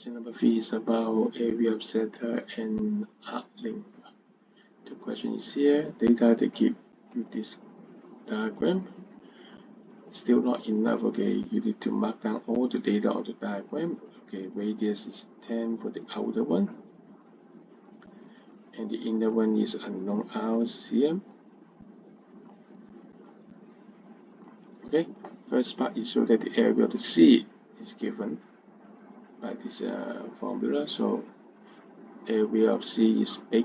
Question number 3 is about area of center and arc length. The question is here, data they give you this diagram. Still not enough, okay, you need to mark down all the data on the diagram. Okay, radius is 10 for the outer one, and the inner one is unknown RCM. Okay, first part is so that the area of the sea is given by this formula. So area of C is big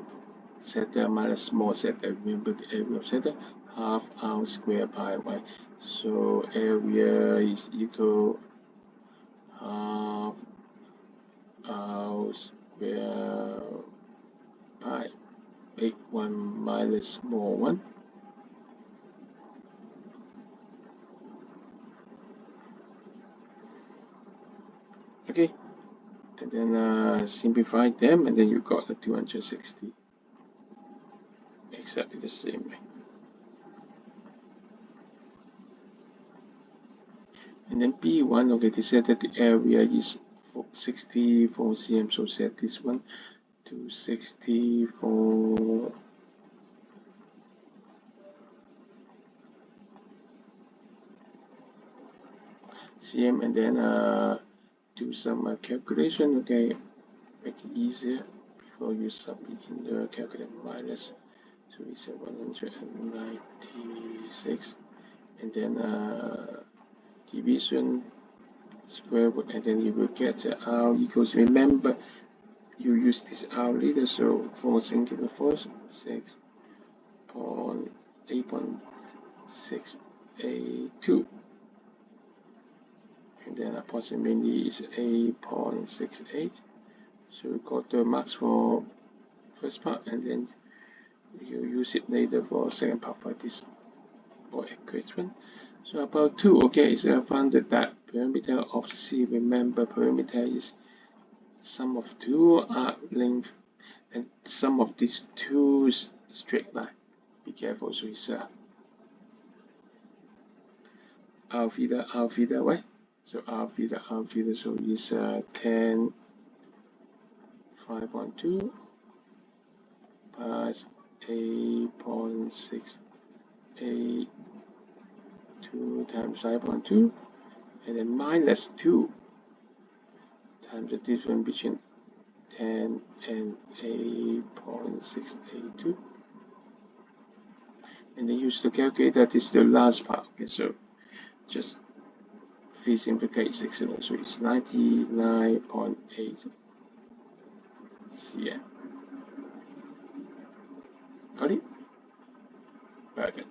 zeta minus small zeta. Remember the area of zeta, half r square pi y. So area is equal half r square pi, big one minus small one. Okay, and then simplify them, and then you got the 260. Exactly the same way. And then B1, okay, they said that the area is 64 cm, so set this one to 64 cm, and then do some calculation, okay, make it easier before you submit in the calculator. Minus 196, and then division square root, and then you will get R equals, remember you use this R later, so for singular force 6.8.682, and then approximately is 8.68. so we got the marks for first part, and then you use it later for second part for this for equation. So about 2, okay, is found that perimeter of C. Remember, perimeter is sum of 2 arc length and sum of these 2 straight line. Be careful, so it's r theta, right? So r theta, so it's 10 5.2 plus 8.682 times 5.2, and then minus 2 times the difference between 10 and 8.682, and then use the calculator. This is the last part. Okay, so just simplify 6, so it's 99.8 cm. Got it? Okay.